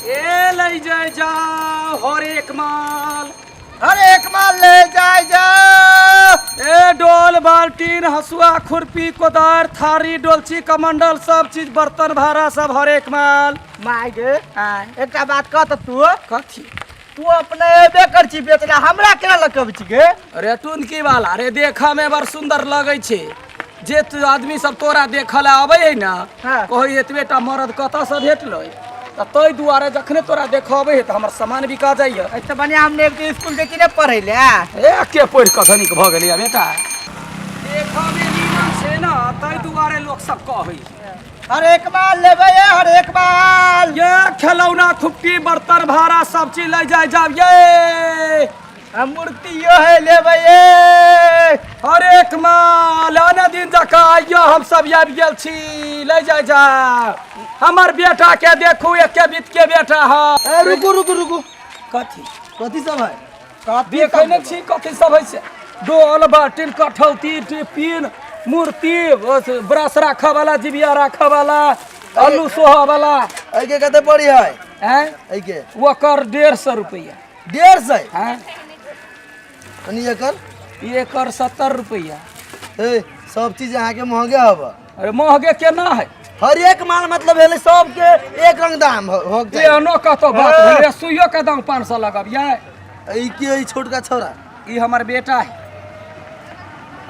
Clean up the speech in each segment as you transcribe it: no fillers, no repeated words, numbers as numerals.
ए ले जाए जाओ हर एक माल ले जाए जाओ। ए डोल बाल्टीन हसुआ खुरपी कोदार थारी डोलची कमंडल सब चीज बर्तन भाड़ा सब हर एक माल। माय गे एक बात कह तू कथी तू अपने बेकर छी बेचला हमरा केना लगब छी गे। अरे टुनकी वाला रे देखा में बड़ सुंदर लगे छे जे तू आदमी सब तोरा देखल आवे है ना कही एतबेटा मर्द कतऽ से भेटलै त तै दुआरे जखने तोरा देखबै है त हमर सामान बिका जाइए। अच्छा बढ़िया हमने एक स्कूल के किने पढ़ै ले ए के पढ़ क धनिक भ गेलिया बेटा देखा में नीमन छे ना तै दुआरे लोग सब कहै हर एक माल लेबै हर एक माल। ये खिलौना खुट्टी बर्तन भाड़ा सब चीज ले जाए जाब ये मूर्तियो है लेबै ये हर एक माल आने दिन जका आइयो हम सब आबि गेल छी ले जाए जा। हमर बेटा के देखू एक के बीत के बेटा है। रुकू रुकू रुकू कथी कथी सब है देखे नहीं छी कथी सब है से डोल बाल्टीन कठौती टिफिन मूर्ति ब्रश रखा वाला जिबिया रखा वाला आलू सोहा वाला के कते पड़ी है हैं के ओकर 150 रुपया 150 हैं अनि एकर 70 रुपया। ए सब चीज यहाँ के महंगे हवा। अरे महंगे केना है हर एक माल मतलब भेले सब के एक रंग दाम हो ये अनो कतो बात है सुइयो के दाम 500 लगब ये ई के छोटका छोरा ई हमर बेटा है।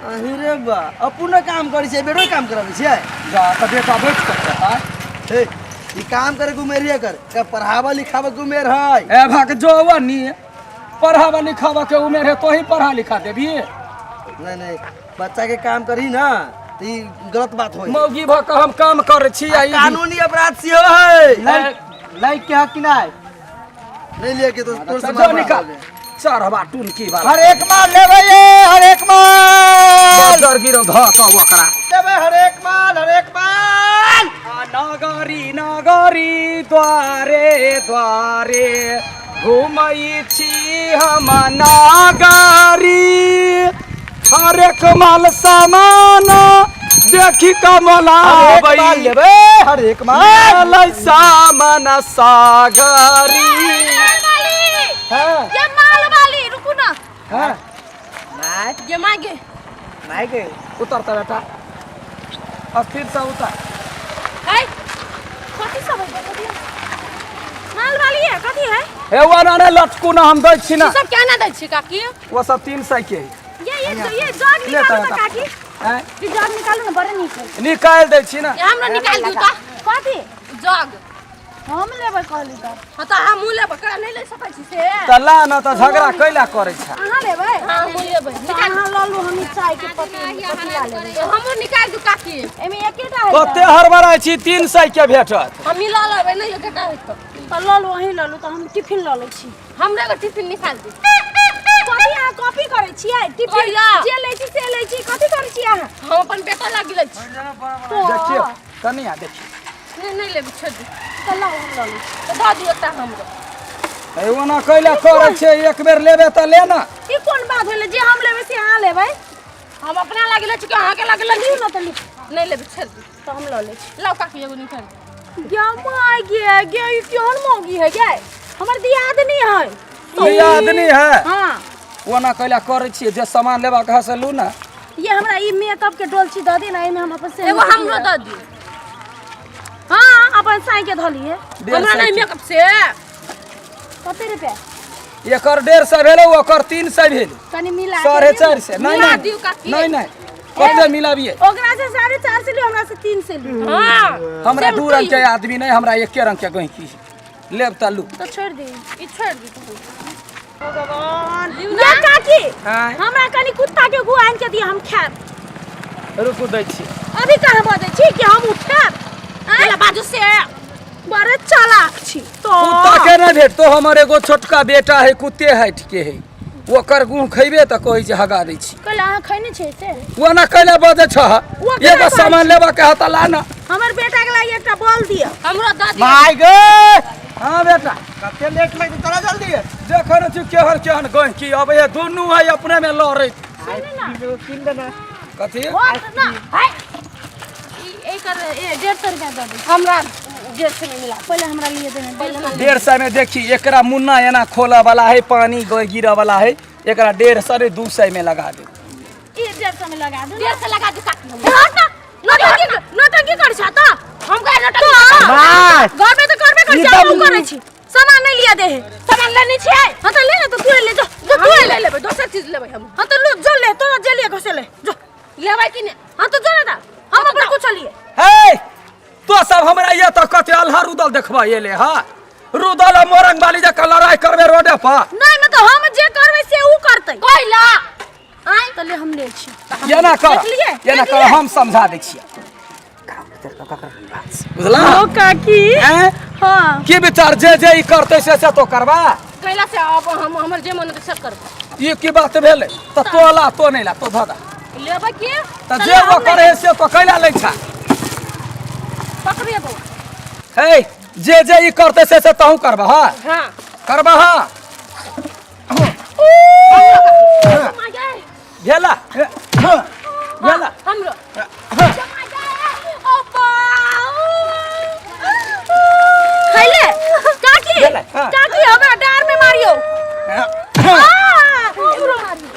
अरे बा अपने काम करी छे बेटो काम कराबे छे जा त बेटा बैठ सकता है ए ई काम करे के उमेर कर का पढ़ावा लिखावा के उमेर है ए भाग जवानी पढ़ावा लिखावा के उमेर है तो ही पढ़ा लिखा देबी नहीं बच्चा के काम करी ना तो ई गलत बात होई। मौगी भ के हम काम करे छी आ कानूनी अपराध से है लाइक के हक नहीं लेके तो तोर से मार निकाल चढ़वा टुनकी वाला हर एक माल लेबै ये हर एक माल बदर गिरो ध क ओकरा लेबै हर एक माल नगरी नगरी द्वारे द्वारे घुमई छी हम नगरी हर एक माल सामान देखी कमला लेबै हर एक माल सामान सागरी ये माल वाली रुको ना हाँ ये मांगे मायके उतरता बेटा अब फिर से उतर है कथी सब है कथी माल वाली है कथी है हे वाला ने लटकू ना हम दै छी ना सब क्या ना दै छी काकी वो सब 300 के ये जग निकालो तो काकी हैं ये जग निकालो ना बड़े निकल निकाल दै छी ना ये हमरा निकाल दियो त कथी जग हम लेबै कहली त त हम लेबै करा नहीं ले सकै छी से त ला न त झगड़ा कैला करे छ अहाँ लेबै हम लेबै निकाल हां ल लो हम चाय के पतीला लेबै हमहु निकाल दू काकी एमे एकेटा है कते हरबरा छी 300 के भेटत हम ला लेबै नहीं एकेटा है त ल लो अही ल लो त हम टिफिन ल लै छी हमरे को टिफिन निकाल दू कथी आ कॉपी करे छियै टिफिन जे लै छी से लै छी कथी करे छी अहाँ हम अपन बेटा लागी लै छी देखियो कनिया देखियो नहीं लेबै छोड़ दू त ला हम ल लो त द दियो त हमरो ए ओना कैला करे छै एक बेर लेबे त ले ना ई कोन बात भेले जे हम लेबै से अहाँ लेबै हम अपना लागी लै छी कि अहाँ के लागी लै लियो ना त नहीं लेबै छोड़ दू त हम ल लै छी लाओ काकी एगो निकाल क्या माय गे ई केहन मौगी है गे हमर दियादनी है ये आदमी है हां ओना कैला करे छी जे सामान लेबा कहा से लू ना ये हमरा ई मेकअप के डोलची द दी ना एमे हम अपन से एगो हमरो द दी हां अपन साई के धलिए हमरा नहीं मेकअप से कते रुपया एकर 150 भेलो ओकर 300 भेल तनी मिला 450 नहीं नहीं कते मिलाबिए ओकरा से 450 से लियो हमरा से 3 से लियो हां हमरा दू रंग के आदमी नहीं हमरा एके रंग के गहिकी लेब त लू तो छोड़ दे ई छोड़ दे भगवान ये काकी हमरा कनी कुत्ता के गु आन के दिया हम खाब रुकू दै छी अभी कहां बजे छी कि हम उठब एला बाजू से बड़े चालाक छी तो कुत्ता के न भेट तो हमर एगो छोटका बेटा है कुत्ते हाइट के है ओकर गुण खइबे त कहै छै हगा दै छी कल अहाँ खैने छै से वो ना कैला बजे छ एगो सामान लेबा के हता ला ना हमर बेटा के लागि एकटा बॉल दिया हमरा द दिया भाई गे हां बेटा कते लेट में चला जल्दी देख न तू केहर केहन गह की अब ये दोनों है अपने में लड़े किन देना कथी ना है ई एकर 150 रुपया द दे हमरा 150 में मिला पहले हमरा लिए देना पहले ना 150 में देखी एकरा मुन्ना एना खोला वाला है पानी गिरा वाला है एकरा 150 रे 200 में लगा दे ये 150 में लगा दो 150 लगा दे काट नोटंकी कर छाता हम का नोटंकी घर में तो करबे कर जा हम करे छी सामान नहीं लिया दे है सामान लेनी छी हां तो ले ले तो तू ले जा तू ले लेबे दोसर चीज लेबे हम हां तो लो जो ले तोरा जे लिए घसे ले जो लेबै कि नहीं हां तो जो ना हम अपन कुछ लिए हे तो सब हमरा ये तो कते अल्हा रुदल देखबा ये ले हां रुदल मोरंग वाली जे लड़ाई करबे रोडे पर नहीं मैं तो हम जे करबे से ऊ करतै कोइला आइ तो ले हम ले छी ये ना कर हम समझा दै छियै बुझला ओ काकी हां की विचार जे जे ई करतै से तो करबा कैला से अब हम हमर जे मन से सब करब ये की बात भेलै त तोला तो नहीं ला तो धदा लेबै के त जे वो करे से तो कैला लै छा पकड़िए बउआ हे जे जे ई करतै से तहु करबा हां हां करबा हां गेला गेला हमरो खैले काकी गेला, हाँ। काकी हमरा डार में मारियो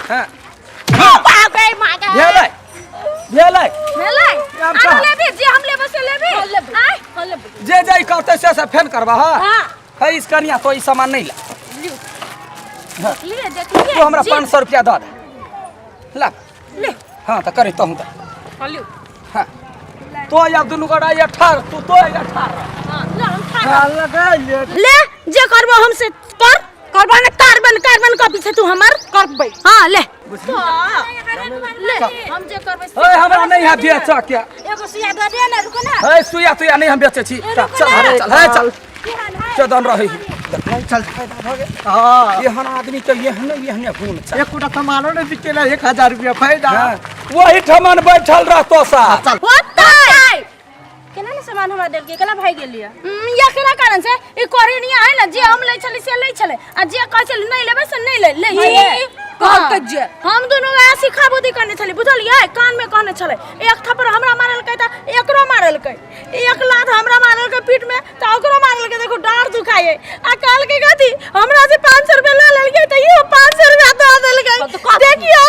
हां बाबे मागे गेला गेला मेले हम लेबे जे हम लेबे से लेबे आय हम लेबे जे जे ई करतै से फेन करबा हां हां है इस कनिया तो ई सामान नहीं ला लिए देखिए तू हमरा 500 रुपया दे दे ला ले हां त करी तहु त लियो हां तो या दुनु गड़ा ये ठार तू तो या ठार हां ले हम खा लगा ले जे करबो हमसे कर करबा ने कार्बन का पीछे तू हमर करबै हां ले ले हम जे करबै ओए हमरा नहीं है बेच क्या एगो सुइया दे दे ना रुको ना है सुइया तुया नहीं हम बेचे छी चल चल चदन रही चल हां ये हन आदमी तो ये हन गुण छ एक कुटा सामान ने बिकेला 1000 रुपया फायदा वही ठमन बैठल रहतो सा होतै केना ने सामान हमरा देल के केना भाई गेलिया या केना कारण से ई करे नहीं आइ ना जे हम ले छले से ले छले आ जे कह छले नहीं लेबे से नहीं ले ले कहत जे हम दोनों ऐसी खाबोदी करने छले बुझलिए कान में कहने छले एक थप्पड़ हमरा मारल के त एकरो मारल के एक लात हमरा मारल के पीठ में त ओकरो मारल के देखो डार दुखाए आ काल के गति हमरा से 500 रुपया ले लेलिए त यो 500 रुपया दे देल के देखियो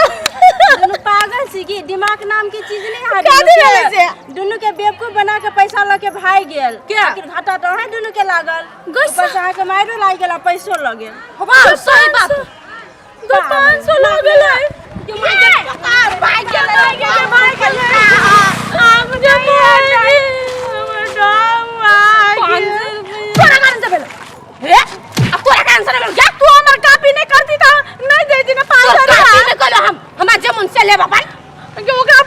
दोनों पागल सीगी दिमाग नाम की चीज नहीं कादी ले से दोनों के बेवकूफ बना के पैसा लेके भाग गेल क्या? आखिर घाटा तो है दोनों के लागल गुस्सा। ऊपर से आके मारो लाग गेला पैसो लगे बात सही बात 500 लागल है ये भाई गेले आ मुझे मार तोरा कारण से भेल हे अब तोरा कारण से भेल क्या तू हमर कापी नहीं करती त नहीं देती ना 500 रुपया कापी में कहलो हम हमरा जे मन से लेब अपन ओकरा